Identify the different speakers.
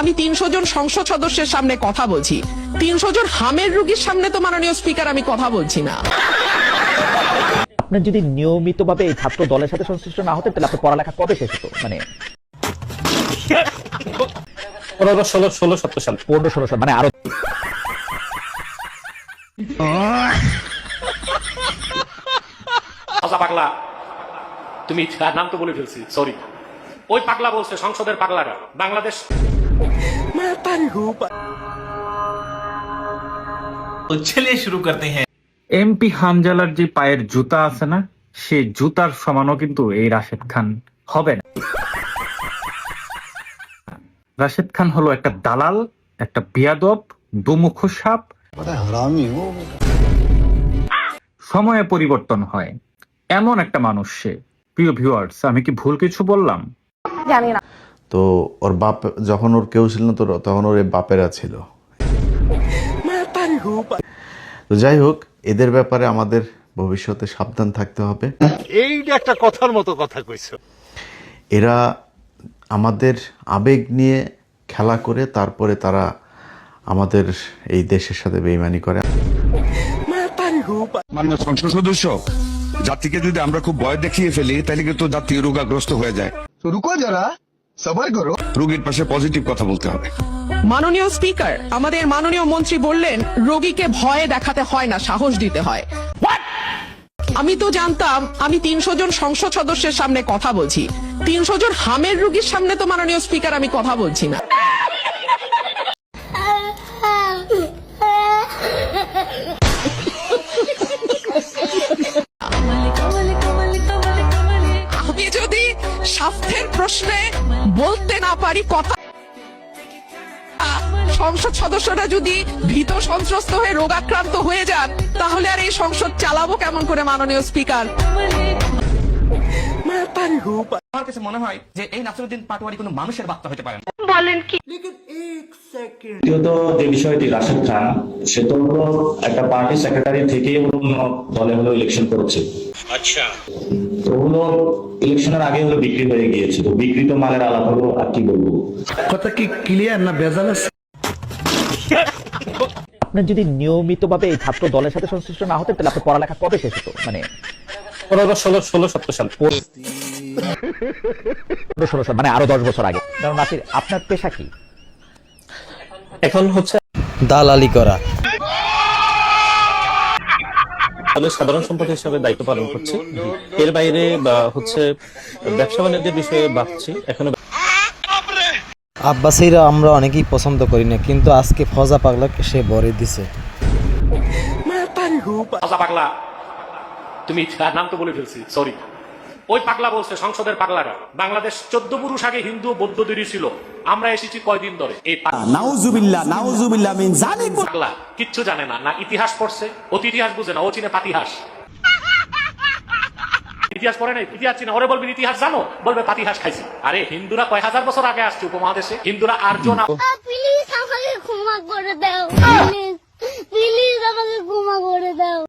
Speaker 1: আমি 300 জন সংসদ সদস্যের সামনে কথা বলছি, 300 জন হামের রোগীর সামনে তো মাননীয় স্পিকার আমি কথা বলছি না।
Speaker 2: আপনার যদি নিয়মিতভাবে এই ছাত্র দলের সাথে সংশ্লিষ্ট না হতেন তাহলে আপনার পড়ালেখা কবে শেষ হতো? মানে
Speaker 3: 15-16-17 সাল,
Speaker 2: 15-16 সাল, মানে আরো
Speaker 3: পাগলা। তুমি নাম তো বলে ফেলছি, সরি। ওই পাগলা বলছে, সংসদের পাগলারা বাংলাদেশ।
Speaker 4: तो चलिए शुरू करते हैं।
Speaker 5: এমপি হানজালার যে পায়ের জুতা আছে না, সেই জুতার সমানও কিন্তু এই রাশেদ খান হবে না। রাশেদ খান হলো একটা দালাল, একটা বিয়াদব, দুমুখ সাপ। সময়ে পরিবর্তন হয়, এমন একটা মানুষ সে। প্রিয় ভিউয়ার্স, আমি কি ভুল কিছু বললাম?
Speaker 1: জানি না।
Speaker 6: তো ওর বাপ যখন ওর কেউ ছিল না, তো তখন ওর বাপেরা ছিল। তো যাই হোক, এদের ব্যাপারে আমাদের ভবিষ্যতে সাবধান থাকতে হবে।
Speaker 7: এইটা একটা কথার মতো কথা কইছো।
Speaker 6: এরা আমাদের আবেগ নিয়ে খেলা করে, তারপরে তারা আমাদের এই দেশের সাথে বেইমানি করে।
Speaker 8: মাননীয় সংসদ সদস্য, জাতিকে যদি আমরা খুব ভয় দেখিয়ে ফেলি তাহলে কিন্তু জাতি রোগাগ্রস্ত হয়ে যায়।
Speaker 7: রুকো যারা, সবার করো।
Speaker 8: রোগীর পাশে পজিটিভ কথা বলতে হবে।
Speaker 1: মাননীয় স্পিকার, আমাদের মাননীয় মন্ত্রী বললেন রোগীকে ভয়ে দেখাতে হয় না, সাহস দিতে হয়। আমি তো জানতাম আমি 300 জন সংসদ সদস্যের সামনে কথা বলছি, 300 জন হামের রোগীর সামনে তো মাননীয় স্পিকার আমি কথা বলছি না। আমি যদি স্বাস্থ্যের প্রশ্নে বলতে না পারি কথা, সংসদ সদস্যরা যদি ভীত সন্ত্রস্ত হয়ে রোগাক্রান্ত হয়ে যান, তাহলে আর এই সংসদ চালাবো কেমন করে মাননীয় স্পিকার?
Speaker 4: আমার কাছে মনে হয় যে এই নাসিরউদ্দিন পাটোয়ারি কোনো মানুষের বার্তা হতে পারে না।
Speaker 1: বলেন কি?
Speaker 9: দ্বিতীয়ত যে বিষয়টি, রাশেদ খান সে তো একটা পার্টি সেক্রেটারি থেকেই দলে হলো ইলেকশন করেছে।
Speaker 3: আচ্ছা,
Speaker 9: তো ওগুলো ইলেকশনের আগে হলো বিক্রি হয়ে গিয়েছে। তো বিক্রিত মালের আলাপ হলো, আর কি বলবো।
Speaker 7: কথা কি ক্লিয়ার না ভেজাল আছে?
Speaker 2: আপনার যদি নিয়মিতভাবে এই ছাত্র দলের সাথে সংশ্লিষ্ট না হতেন তাহলে আপনার পড়ালেখা কবে শেষ হতো? মানে
Speaker 3: 15-16-17 সাল,
Speaker 2: 15-16 সাল, মানে আরো 10 বছর আগে। কারণ নাসির, আপনার পেশা কি?
Speaker 3: এখন হচ্ছে
Speaker 10: দালালি করা।
Speaker 3: আমি সাধারণ সম্পাদক হিসাবে দায়িত্ব পালন করছি। এর বাইরে হচ্ছে ব্যবসা বাণিজ্যের বিষয়ে ভাবছি এখনো।
Speaker 10: আব্বাসীরা আমরা অনেকেই পছন্দ করি না, কিন্তু আজকে ফজা পাগলাকে সে বরে দিছে।
Speaker 3: পাগলা। তুমি নাম তো বলে ফেলছি, সরি। ওই পাগলা বলছে, সংসদের পাগলারা বাংলাদেশ 14 পুরুষ আগে হিন্দু বৌদ্ধ তৈরি ছিল, আমরা এসেছি কয়দিন ধরে। এই
Speaker 10: নাউজুবিল্লাহ মিন জালিক
Speaker 3: পাগলা কিচ্ছু জানে না, না ইতিহাস পড়ছে, অতি ইতিহাস বুঝে না, ও চিনে পাতিহাস। ইতিহাস পড়ে নাই, ইতিহাস চিনে, ওরে বলবি ইতিহাস জানো, বলবে পাতিহাস খাইছি। আরে হিন্দুরা কয় হাজার বছর আগে আসছে উপমহাদেশে, হিন্দুরা আর্য না।
Speaker 11: প্লিজ আমাকে ক্ষমা করে দাও, প্লিজ আমাকে ক্ষমা করে দাও।